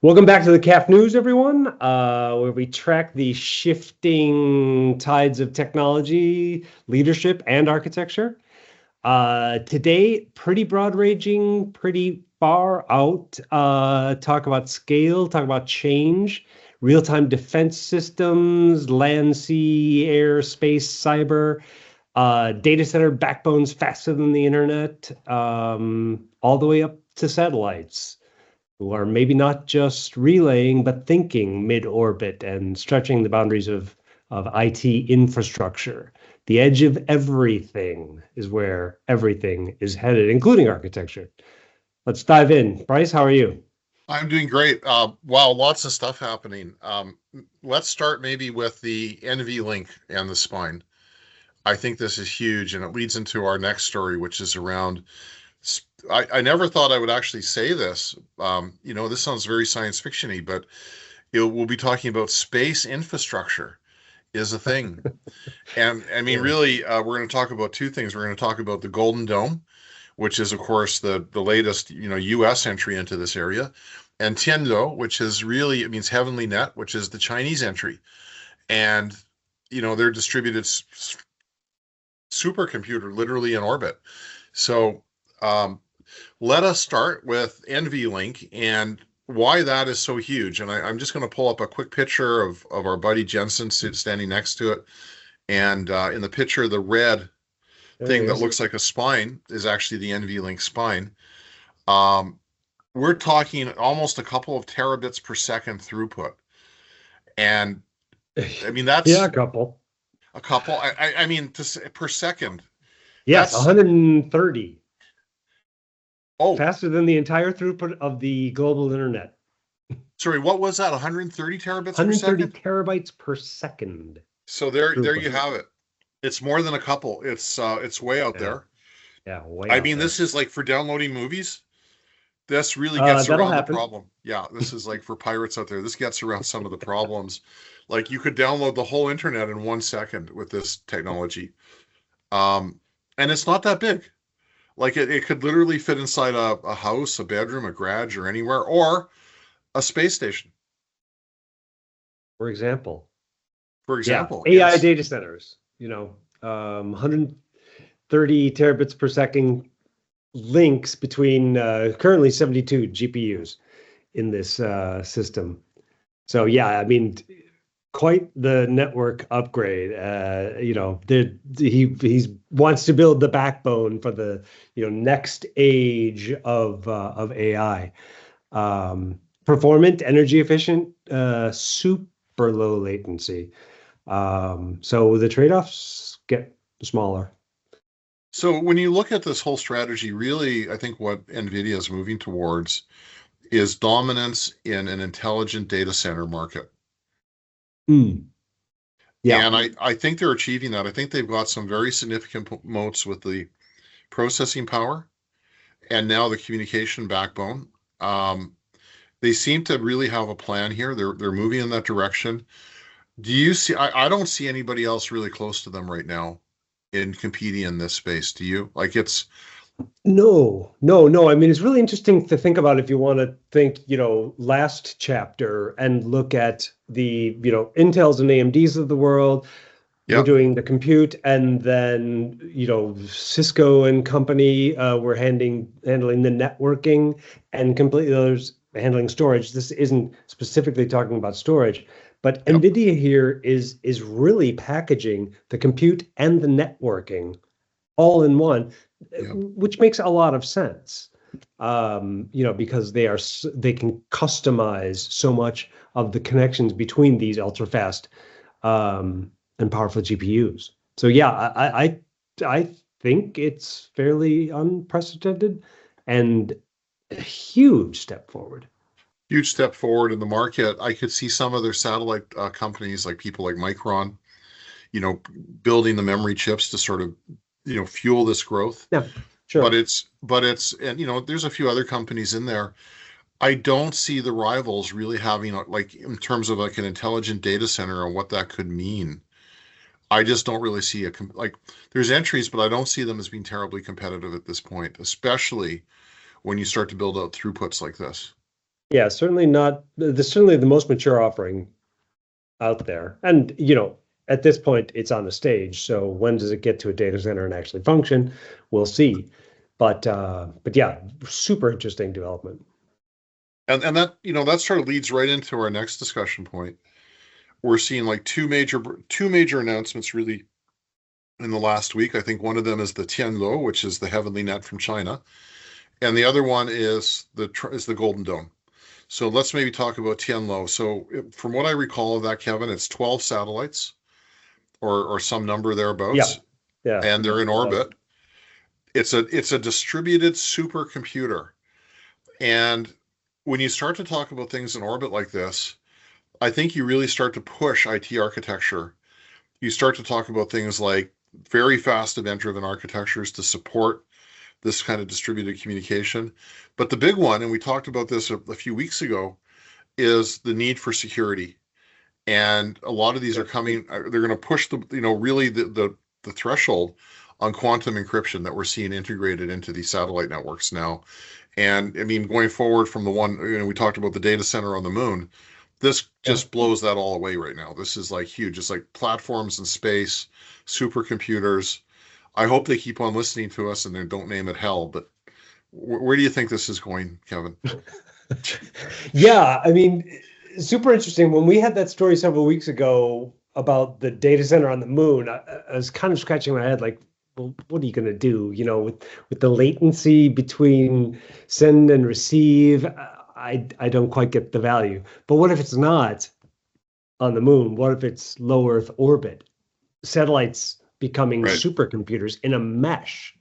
Welcome back to the CAF News, everyone, where we track the shifting tides of technology, leadership, and architecture. Today, pretty broad-ranging, pretty far out. Talk about scale, talk about change, real-time defense systems, land, sea, air, space, cyber, data center backbones faster than the internet, all the way up to satellites, who are maybe not just relaying, but thinking mid-orbit and stretching the boundaries of IT infrastructure. The edge of everything is where everything is headed, including architecture. Let's dive in. Brice, how are you? I'm doing great. Wow, lots of stuff happening. Let's start maybe with the NVLink and the spine. I think this is huge, and it leads into our next story, which is around. I never thought I would actually say this. This sounds very science fiction-y, but we'll be talking about space infrastructure is a thing. And I mean, really, we're going to talk about two things. We're going to talk about the Golden Dome, which is, of course, the latest, U.S. entry into this area, and Tiando, which is really, it means heavenly net, which is the Chinese entry. And, they're distributed supercomputer literally in orbit. So let us start with NVLink and why that is so huge. And I'm just going to pull up a quick picture of our buddy Jensen standing next to it. And in the picture, the red thing that looks like a spine is actually the NVLink spine. We're talking almost a couple of terabits per second throughput. And I mean, that's a couple. I mean, per second. Yes, 130. Oh, faster than the entire throughput of the global internet. Sorry, what was that? 130 terabits 130 per second? terabytes per second. So there you have it. It's more than a couple. It's way out there. Yeah, way. I mean, this is like for downloading movies. This really gets around the problem. Yeah, this is like for pirates out there. This gets around some of the problems. Like you could download the whole internet in 1 second with this technology. And it's not that big. Like it could literally fit inside a house, a bedroom, a garage, or anywhere, or a space station. For example. Yeah, AI data centers, 130 terabits per second links between currently 72 GPUs in this system. So yeah, I mean, quite the network upgrade. He wants to build the backbone for the next age of AI. Performant, energy efficient, super low latency. So the trade-offs get smaller. So when you look at this whole strategy, really, I think what NVIDIA is moving towards is dominance in an intelligent data center market. Yeah. And I think they're achieving that. I think they've got some very significant moats with the processing power and now the communication backbone. They seem to really have a plan here. They're moving in that direction. Do you see? I don't see anybody else really close to them right now in competing in this space. Do you? Like it's No. I mean, it's really interesting to think about if you want to think, last chapter and look at the, Intels and AMDs of the world. We're doing the compute, and then, Cisco and company were handling the networking, and completely others handling storage. This isn't specifically talking about storage, but NVIDIA here is really packaging the compute and the networking all in one, which makes a lot of sense, because they can customize so much of the connections between these ultra fast and powerful GPUs. So yeah, I think it's fairly unprecedented and a huge step forward. Huge step forward in the market. I could see some of their satellite companies, like people like Micron, building the memory chips to sort of, fuel this growth. Yeah, sure. But it's, and there's a few other companies in there. I don't see the rivals really having like in terms of like an intelligent data center and what that could mean. I just don't really see there's entries, but I don't see them as being terribly competitive at this point, especially when you start to build out throughputs like this. Yeah, certainly not. Certainly the most mature offering out there. And, at this point, it's on the stage. So when does it get to a data center and actually function? We'll see. But yeah, super interesting development. And that, that sort of leads right into our next discussion point. We're seeing like two major announcements really in the last week. I think one of them is the Tianluo, which is the heavenly net from China, and the other one is the Golden Dome. So let's maybe talk about Tianluo. So from what I recall of that, Kevin, it's 12 satellites or some number Yeah. thereabouts, Yeah. and they're in orbit. It's a distributed supercomputer. And when you start to talk about things in orbit like this, I think you really start to push IT architecture. You start to talk about things like very fast event-driven architectures to support this kind of distributed communication. But the big one, and we talked about this a few weeks ago, is the need for security. And a lot of these are coming, they're going to push really the threshold on quantum encryption that we're seeing integrated into these satellite networks now. And I mean, going forward from the one, we talked about the data center on the moon, this just blows that all away right now. This is like huge. It's like platforms in space, supercomputers. I hope they keep on listening to us and they don't name it hell. But where do you think this is going, Kevin? Yeah, I mean, super interesting. When we had that story several weeks ago about the data center on the moon, I was kind of scratching my head like, well, what are you going to do? With the latency between send and receive, I don't quite get the value. But what if it's not on the moon? What if it's low Earth orbit? Satellites becoming Right. supercomputers in a mesh,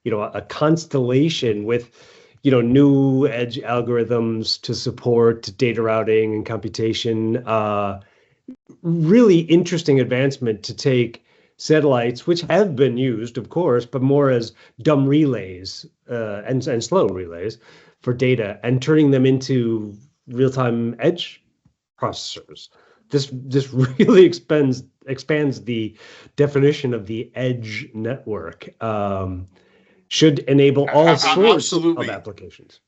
a constellation with, new edge algorithms to support data routing and computation. Really interesting advancement to take satellites, which have been used, of course, but more as dumb relays and slow relays for data, and turning them into real-time edge processors. This really expands the definition of the edge network. Should enable all sorts of applications.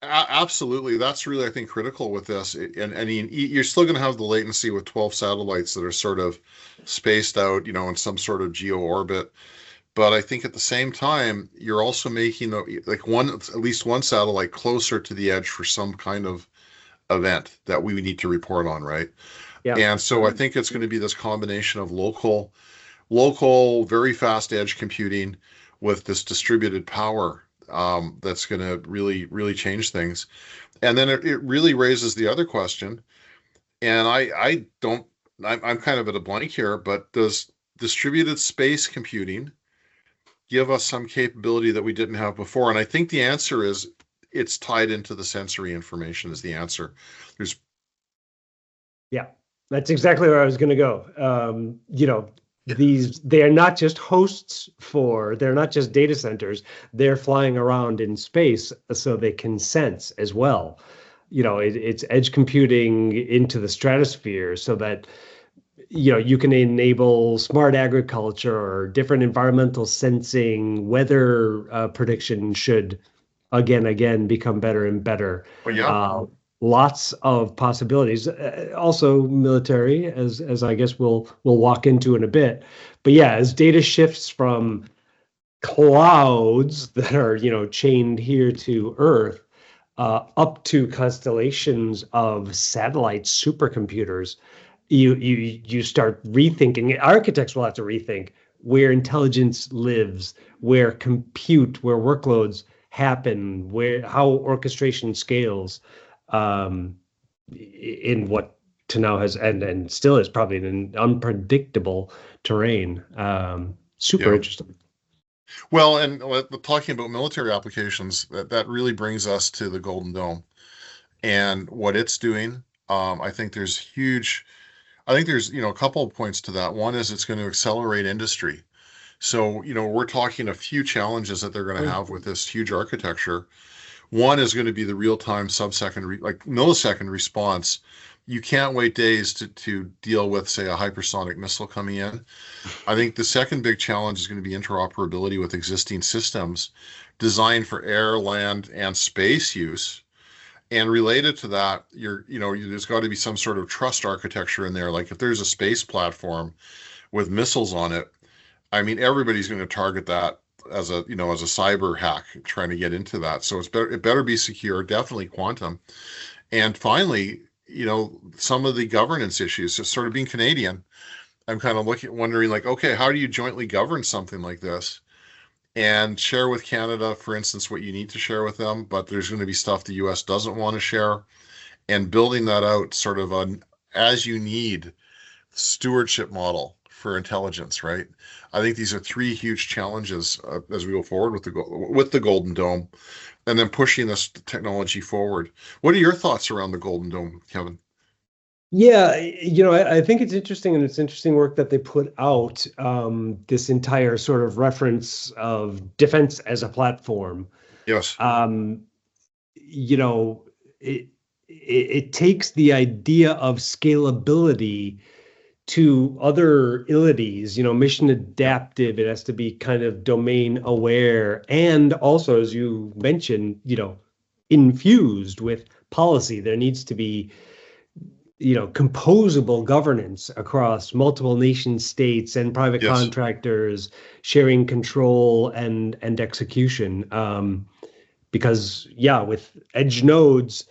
Absolutely. That's really, I think, critical with this. And I mean, you're still going to have the latency with 12 satellites that are sort of spaced out, in some sort of geo orbit. But I think at the same time, you're also making at least one satellite closer to the edge for some kind of event that we need to report on, right? Yeah. And so I think it's going to be this combination of local, very fast edge computing with this distributed power that's going to really, really change things. And then it really raises the other question, and I'm kind of at a blank here, but does distributed space computing give us some capability that we didn't have before? And I think the answer is it's tied into the sensory information is the answer. Yeah, that's exactly where I was going to go. They are not just they're not just data centers, they're flying around in space so they can sense as well. It's edge computing into the stratosphere so that, you can enable smart agriculture or different environmental sensing, weather prediction should again become better and better. Well, yeah. Lots of possibilities. Also military, as I guess we'll walk into in a bit. But yeah, as data shifts from clouds that are chained here to Earth up to constellations of satellite supercomputers, you start rethinking. Architects will have to rethink where intelligence lives, where workloads happen, how orchestration scales, in what to now has and still is probably an unpredictable terrain. Super interesting. Well, and talking about military applications, that really brings us to the Golden Dome and what it's doing. I think there's a couple of points to that. One is it's going to accelerate industry. So, we're talking a few challenges that they're going to have with this huge architecture. One is going to be the real-time millisecond response. You can't wait days to deal with, say, a hypersonic missile coming in. I think the second big challenge is going to be interoperability with existing systems designed for air, land, and space use. And related to that, there's got to be some sort of trust architecture in there. Like if there's a space platform with missiles on it, I mean, everybody's going to target that as a cyber hack trying to get into that. So it better be secure, definitely quantum. And finally, some of the governance issues, just sort of being Canadian, I'm kind of wondering like, okay, how do you jointly govern something like this? And share with Canada, for instance, what you need to share with them, but there's going to be stuff the US doesn't want to share, and building that out sort of an as you need stewardship model for intelligence, right? I think these are three huge challenges as we go forward with the Golden Dome, and then pushing this technology forward. What are your thoughts around the Golden Dome, Kevin? Yeah, I think it's interesting, and it's interesting work that they put out, this entire sort of reference of defense as a platform. Yes. You know, it takes the idea of scalability to other ilities, mission adaptive. It has to be kind of domain aware, and also, as you mentioned, infused with policy. There needs to be composable governance across multiple nation states and private Yes. contractors sharing control and execution. Because with edge nodes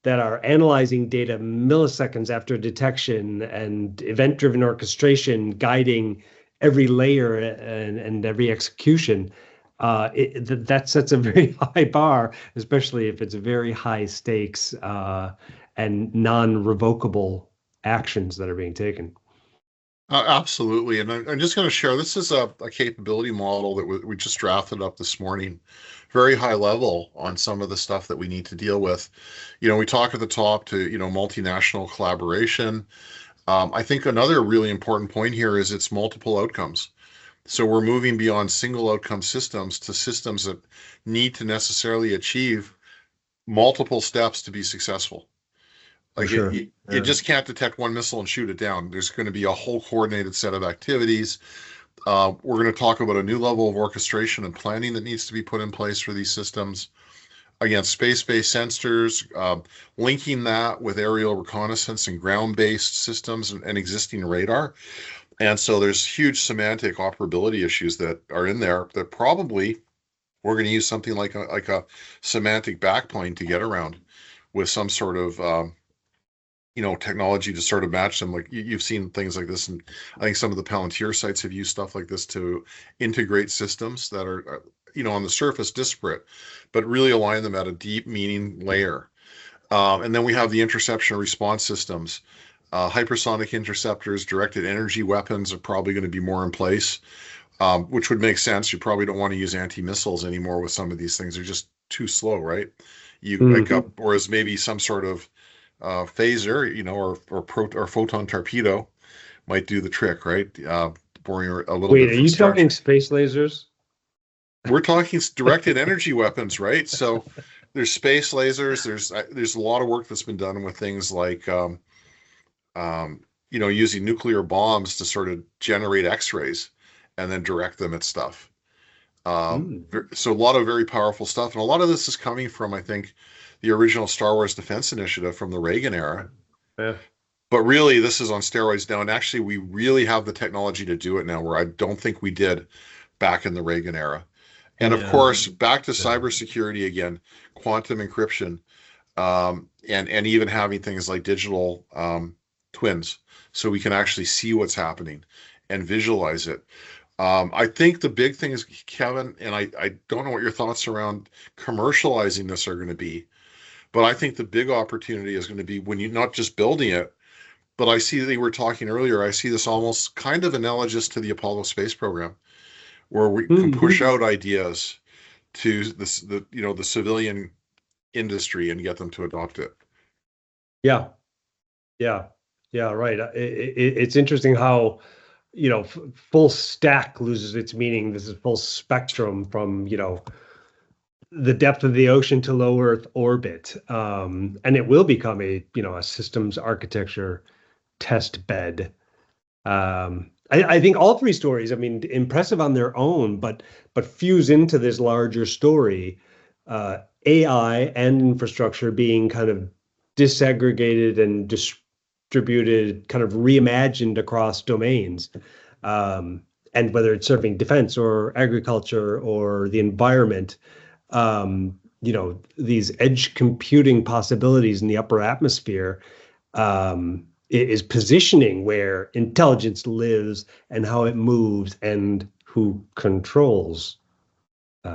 that are analyzing data milliseconds after detection and event-driven orchestration guiding every layer and every execution, that sets a very high bar, especially if it's very high stakes and non-revocable actions that are being taken. Absolutely. And I'm just going to share, this is a capability model that we just drafted up this morning, very high level on some of the stuff that we need to deal with. We talk at the top to, multinational collaboration. I think another really important point here is it's multiple outcomes. So we're moving beyond single outcome systems to systems that need to necessarily achieve multiple steps to be successful. Like Sure. you just can't detect one missile and shoot it down. There's going to be a whole coordinated set of activities. We're going to talk about a new level of orchestration and planning that needs to be put in place for these systems. Again, space-based sensors, linking that with aerial reconnaissance and ground-based systems and existing radar. And so there's huge semantic operability issues that are in there that probably we're going to use something like a semantic backplane to get around with some sort of technology to sort of match them. Like you've seen things like this, and I think some of the Palantir sites have used stuff like this to integrate systems that are, on the surface disparate, but really align them at a deep meaning layer. And then we have the interception response systems. Hypersonic interceptors, directed energy weapons are probably going to be more in place, which would make sense. You probably don't want to use anti-missiles anymore with some of these things. They're just too slow, right? Pick up, whereas maybe some sort of phaser, or photon torpedo might do the trick, right? Boring a little bit. Wait, are you talking space lasers? We're talking directed energy weapons, right? So there's space lasers. There's a lot of work that's been done with things like, using nuclear bombs to sort of generate X-rays and then direct them at stuff. So a lot of very powerful stuff, and a lot of this is coming from, I think, the original Star Wars Defense Initiative from the Reagan era. Yeah. But really, this is on steroids now, and actually, we really have the technology to do it now, where I don't think we did back in the Reagan era. And of course, back to cybersecurity again, quantum encryption, and even having things like digital twins, so we can actually see what's happening and visualize it. I think the big thing is, Kevin, and I don't know what your thoughts around commercializing this are going to be, but I think the big opportunity is going to be when you're not just building it, but I see that you were talking earlier, I see this almost kind of analogous to the Apollo space program, where we can push out ideas to the civilian industry and get them to adopt it. Yeah, right. It's interesting how, full stack loses its meaning. This is full spectrum from, the depth of the ocean to low Earth orbit. And it will become a systems architecture test bed. I think all three stories, impressive on their own, but fuse into this larger story. AI and infrastructure being kind of disaggregated and distributed, kind of reimagined across domains. And whether it's serving defense or agriculture or the environment, these edge computing possibilities in the upper atmosphere is positioning where intelligence lives and how it moves and who controls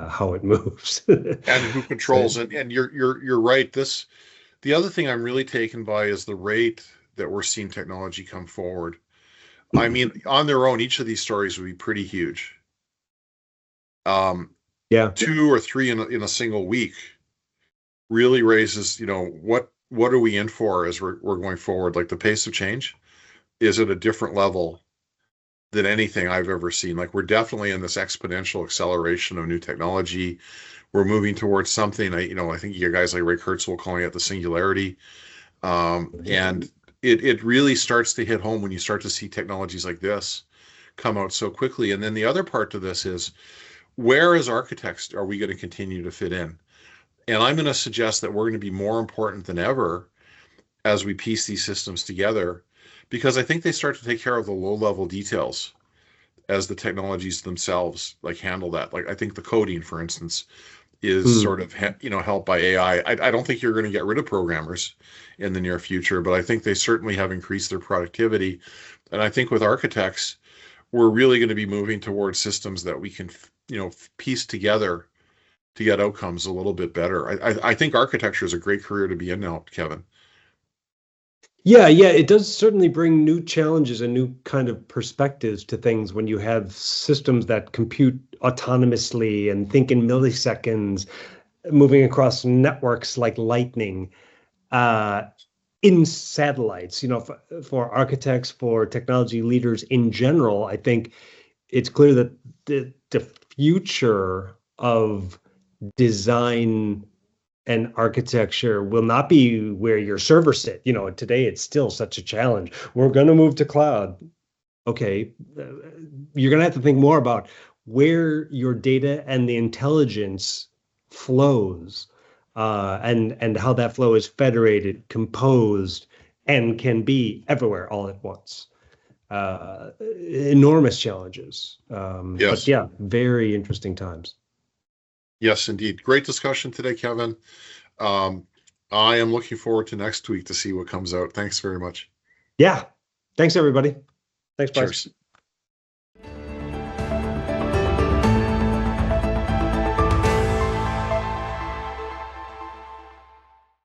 how it moves. And who controls it. And you're right. The other thing I'm really taken by is the rate that we're seeing technology come forward. I mean, on their own, each of these stories would be pretty huge. Yeah. 2 or 3 in a single week really raises, what are we in for as we're going forward? Like the pace of change is at a different level than anything I've ever seen. Like we're definitely in this exponential acceleration of new technology. We're moving towards something. I think you guys like Ray Kurzweil calling it the singularity, and it really starts to hit home when you start to see technologies like this come out so quickly. And then the other part to this is, where as architects are we going to continue to fit in? And I'm going to suggest that we're going to be more important than ever as we piece these systems together, because I think they start to take care of the low-level details as the technologies themselves handle that. Like I think the coding, for instance, is sort of helped by AI. I don't think you're going to get rid of programmers in the near future, but I think they certainly have increased their productivity. And I think with architects, we're really going to be moving towards systems that we can piece together to get outcomes a little bit better. I think architecture is a great career to be in now, Kevin. Yeah, it does certainly bring new challenges and new kind of perspectives to things when you have systems that compute autonomously and think in milliseconds, moving across networks like lightning, in satellites. For architects, for technology leaders in general, I think it's clear that the future of design and architecture will not be where your servers sit. Today it's still such a challenge. We're going to move to cloud. Okay, you're going to have to think more about where your data and the intelligence flows, and how that flow is federated, composed, and can be everywhere all at once. Enormous challenges. Yes. But yeah, very interesting times. Yes, indeed. Great discussion today, Kevin. I am looking forward to next week to see what comes out. Thanks very much. Yeah. Thanks, everybody. Thanks, Brice. Cheers.